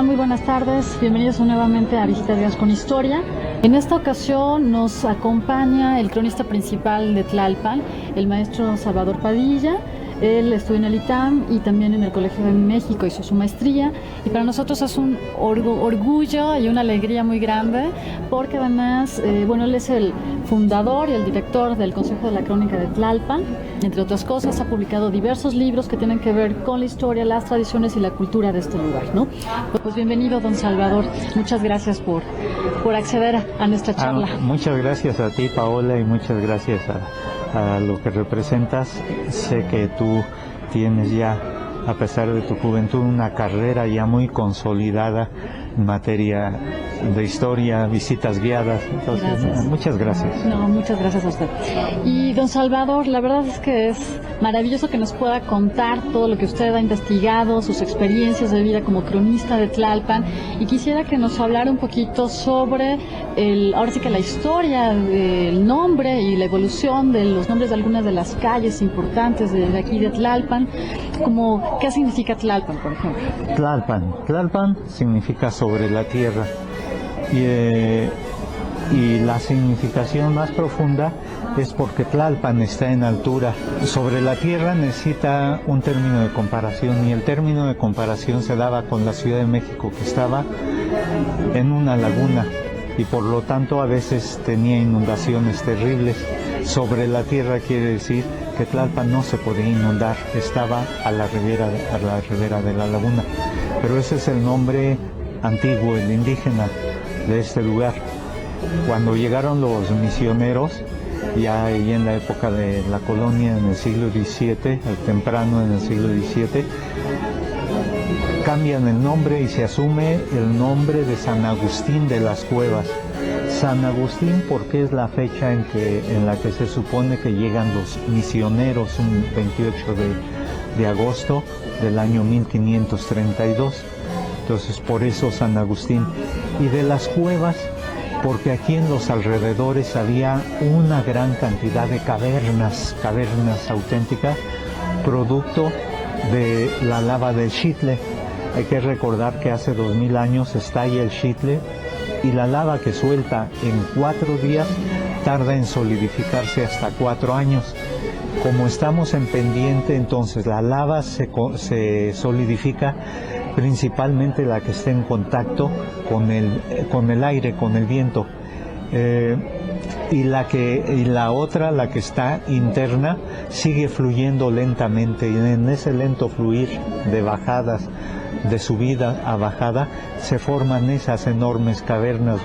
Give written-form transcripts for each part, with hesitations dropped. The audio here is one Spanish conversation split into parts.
Hola, muy buenas tardes. Bienvenidos nuevamente a Visitas Guiadas con Historia. En esta ocasión nos acompaña el cronista principal de Tlalpan, el maestro Salvador Padilla. Él estudió en el ITAM y también en el Colegio de México, hizo su maestría, y para nosotros es un orgullo y una alegría muy grande porque además, él es el fundador y el director del Consejo de la Crónica de Tlalpan. Entre otras cosas, ha publicado diversos libros que tienen que ver con la historia, las tradiciones y la cultura de este lugar, ¿no? Pues bienvenido, don Salvador. Muchas gracias por acceder a nuestra charla. Muchas gracias a ti, Paola, y muchas gracias a lo que representas. Sé que tú tienes ya, a pesar de tu juventud, una carrera ya muy consolidada en materia de historia, visitas guiadas. Entonces, gracias. Muchas gracias. No, muchas gracias a usted. Y don Salvador, la verdad es que es maravilloso que nos pueda contar todo lo que usted ha investigado, sus experiencias de vida como cronista de Tlalpan, y quisiera que nos hablara un poquito sobre ahora sí que la historia del nombre y la evolución de los nombres de algunas de las calles importantes de aquí de Tlalpan, como ¿qué significa Tlalpan, por ejemplo? Tlalpan significa sobre la tierra, y la significación más profunda es porque Tlalpan está en altura. Sobre la tierra necesita un término de comparación, y el término de comparación se daba con la Ciudad de México, que estaba en una laguna y por lo tanto a veces tenía inundaciones terribles. Sobre la tierra quiere decir que Tlalpan no se podía inundar, estaba a la ribera de la laguna. Pero ese es el nombre antiguo, el indígena de este lugar. Cuando llegaron los misioneros, ya ahí en la época de la colonia, en el siglo XVII, temprano en el siglo XVII, cambian el nombre y se asume el nombre de San Agustín de las Cuevas. San Agustín porque es la fecha en la que se supone que llegan los misioneros, un 28 de agosto del año 1532. Entonces por eso San Agustín. Y de las cuevas porque aquí en los alrededores había una gran cantidad de cavernas auténticas, producto de la lava del Xitle. Hay que recordar que hace 2000 años estalla el Xitle, y la lava que suelta en 4 días tarda en solidificarse hasta 4 años. Como estamos en pendiente, entonces la lava se solidifica, principalmente la que está en contacto con el aire, con el viento. Y la otra, la que está interna, sigue fluyendo lentamente, y en ese lento fluir de bajadas, de subida a bajada, se forman esas enormes cavernas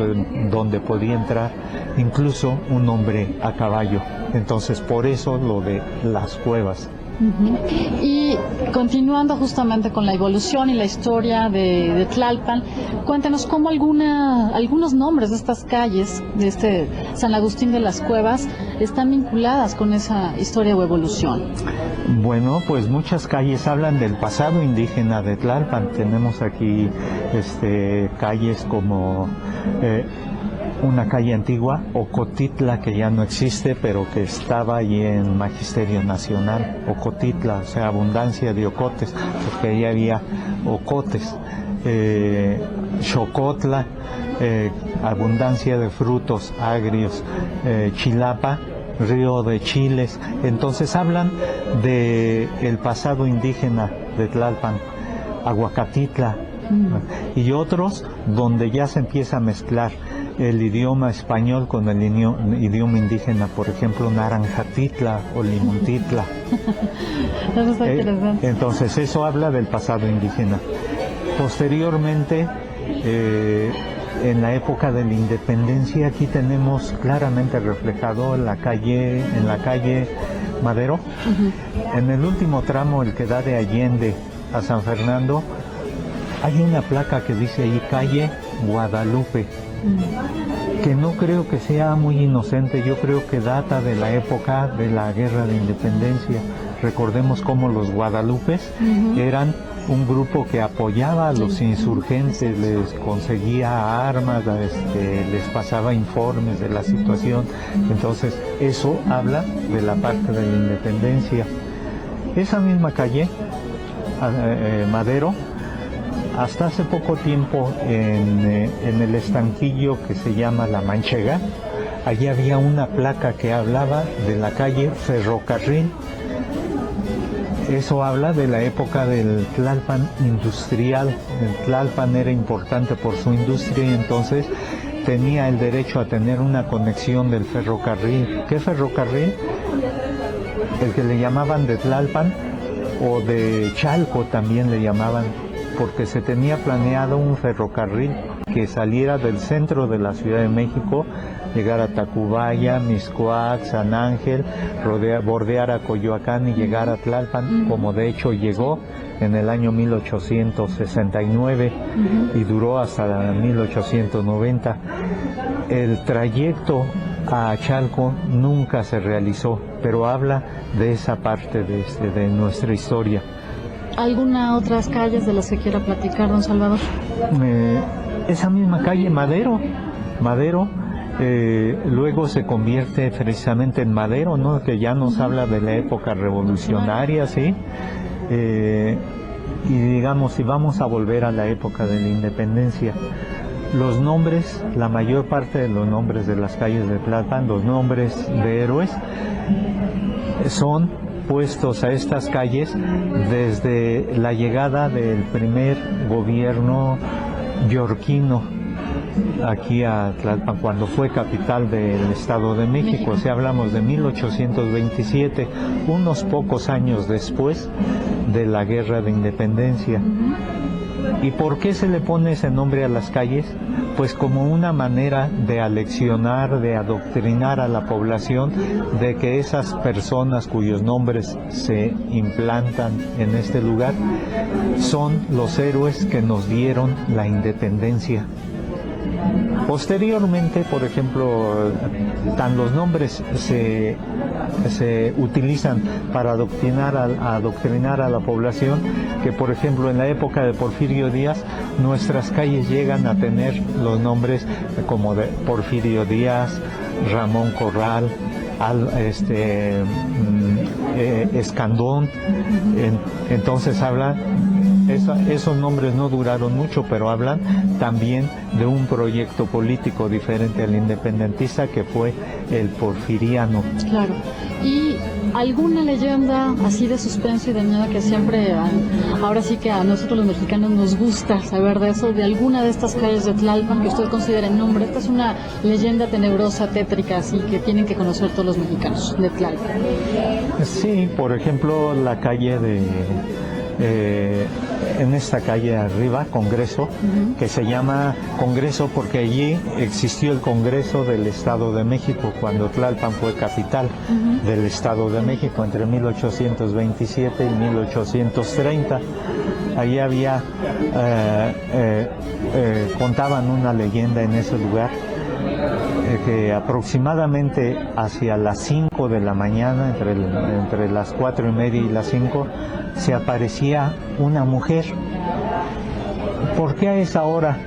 donde podía entrar incluso un hombre a caballo. Entonces por eso lo de las cuevas. Uh-huh. Y continuando justamente con la evolución y la historia de Tlalpan, cuéntanos cómo algunos nombres de estas calles, de este San Agustín de las Cuevas, están vinculadas con esa historia o evolución. Bueno, pues muchas calles hablan del pasado indígena de Tlalpan. Tenemos aquí calles como una calle antigua, Ocotitla, que ya no existe, pero que estaba allí en Magisterio Nacional. Ocotitla, o sea, abundancia de ocotes, porque ahí había ocotes. Xocotla, abundancia de frutos agrios. Chilapa, río de chiles. Entonces hablan de el pasado indígena de Tlalpan. Aguacatitla, y otros donde ya se empieza a mezclar el idioma español con el idioma indígena, por ejemplo Naranjatitla o Limontitla. Eso está interesante. Entonces eso habla del pasado indígena. Posteriormente, en la época de la independencia, aquí tenemos claramente reflejado en la calle Madero. Uh-huh. En el último tramo, el que da de Allende a San Fernando, hay una placa que dice ahí calle Guadalupe, que no creo que sea muy inocente. Yo creo que data de la época de la Guerra de Independencia. Recordemos cómo los guadalupes eran un grupo que apoyaba a los insurgentes, les conseguía armas, les pasaba informes de la situación. Entonces eso habla de la parte de la independencia. Esa misma calle, Madero, hasta hace poco tiempo en el estanquillo que se llama La Manchega, allí había una placa que hablaba de la calle Ferrocarril. Eso habla de la época del Tlalpan industrial. El Tlalpan era importante por su industria y entonces tenía el derecho a tener una conexión del ferrocarril. ¿Qué ferrocarril? El que le llamaban de Tlalpan o de Chalco también le llamaban, porque se tenía planeado un ferrocarril que saliera del centro de la Ciudad de México, llegar a Tacubaya, Mixcoac, San Ángel, bordear a Coyoacán y llegar a Tlalpan, como de hecho llegó en el año 1869 y duró hasta 1890. El trayecto a Chalco nunca se realizó, pero habla de esa parte de nuestra historia. ¿Alguna otras calles de las que quiera platicar, don Salvador? Esa misma calle, Madero, luego se convierte precisamente en Madero, ¿no? Que ya nos habla de la época revolucionaria, ¿sí? Y digamos, si vamos a volver a la época de la independencia, los nombres, la mayor parte de los nombres de las calles de Tlalpan, los nombres de héroes, son puestos a estas calles desde la llegada del primer gobierno yorquino aquí a Tlalpan, cuando fue capital del Estado de México. O sea, hablamos de 1827, unos pocos años después de la Guerra de Independencia. ¿Y por qué se le pone ese nombre a las calles? Pues como una manera de aleccionar, de adoctrinar a la población de que esas personas cuyos nombres se implantan en este lugar son los héroes que nos dieron la independencia. Posteriormente, por ejemplo, los nombres se utilizan para adoctrinar a la población, que por ejemplo en la época de Porfirio Díaz nuestras calles llegan a tener los nombres como de Porfirio Díaz, Ramón Corral, Escandón. Entonces esos nombres no duraron mucho, pero hablan también de un proyecto político diferente al independentista, que fue el porfiriano. Claro. ¿Y alguna leyenda así de suspenso y de miedo que siempre, ahora sí que a nosotros los mexicanos nos gusta saber de eso, de alguna de estas calles de Tlalpan que usted considere nombre? Esta es una leyenda tenebrosa, tétrica, así que tienen que conocer todos los mexicanos de Tlalpan. Sí, por ejemplo, la calle en esta calle arriba, Congreso, que se llama Congreso porque allí existió el Congreso del Estado de México cuando Tlalpan fue capital del Estado de México entre 1827 y 1830. Allí había, contaban una leyenda en ese lugar, que aproximadamente hacia las 5 de la mañana, entre las 4:30 y las 5, se aparecía una mujer. ¿Por qué a esa hora?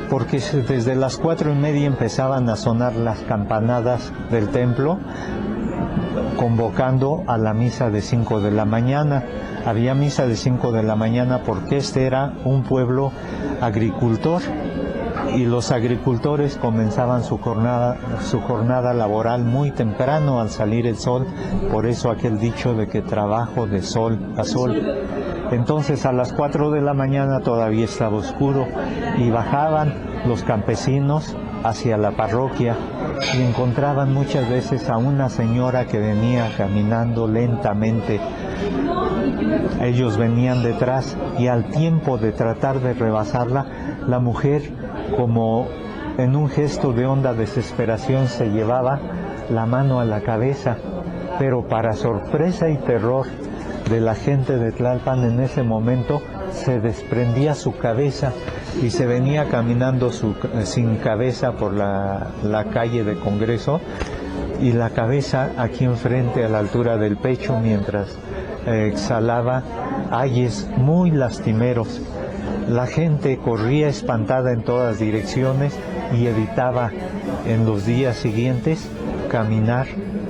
Porque desde las 4:30 empezaban a sonar las campanadas del templo, convocando a la misa de 5 de la mañana. Había misa de 5 de la mañana porque este era un pueblo agricultor, y los agricultores comenzaban su jornada laboral muy temprano al salir el sol, por eso aquel dicho de que trabajo de sol a sol. Entonces a las 4 de la mañana todavía estaba oscuro y bajaban los campesinos hacia la parroquia y encontraban muchas veces a una señora que venía caminando lentamente. Ellos venían detrás y al tiempo de tratar de rebasarla, la mujer, como en un gesto de honda desesperación, se llevaba la mano a la cabeza, pero para sorpresa y terror de la gente de Tlalpan, en ese momento se desprendía su cabeza y se venía caminando sin cabeza por la calle de Congreso, y la cabeza aquí enfrente a la altura del pecho, mientras exhalaba ayes muy lastimeros. La gente corría espantada en todas direcciones y evitaba en los días siguientes caminar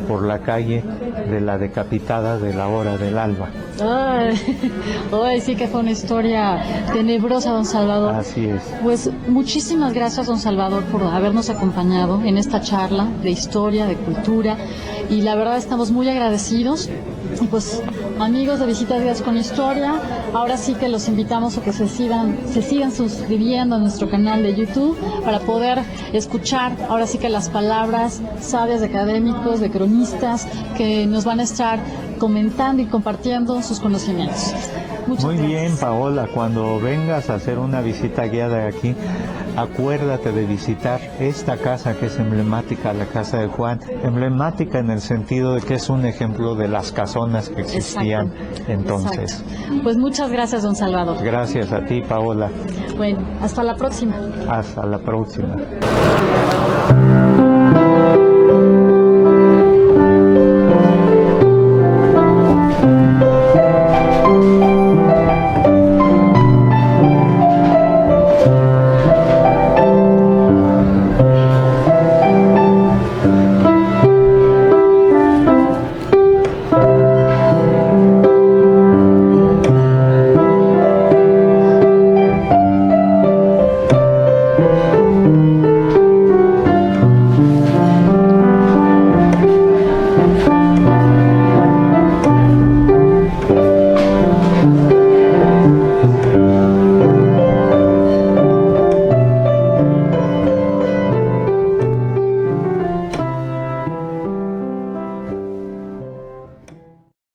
por la calle de la decapitada de la hora del alba. Ay, sí que fue una historia tenebrosa, don Salvador. Así es. Pues muchísimas gracias, don Salvador, por habernos acompañado en esta charla de historia, de cultura, y la verdad estamos muy agradecidos. Y pues, amigos de Visitas Guiadas con Historia, ahora sí que los invitamos a que se sigan suscribiendo a nuestro canal de YouTube para poder escuchar ahora sí que las palabras sabias de académicos, de cronistas, que nos van a estar comentando y compartiendo sus conocimientos. Muy bien, Paola, cuando vengas a hacer una visita guiada aquí, acuérdate de visitar esta casa que es emblemática, la casa de Juan, emblemática en el sentido de que es un ejemplo de las casonas que existían entonces. Exacto. Pues muchas gracias, don Salvador. Gracias a ti, Paola. Bueno, hasta la próxima. Hasta la próxima.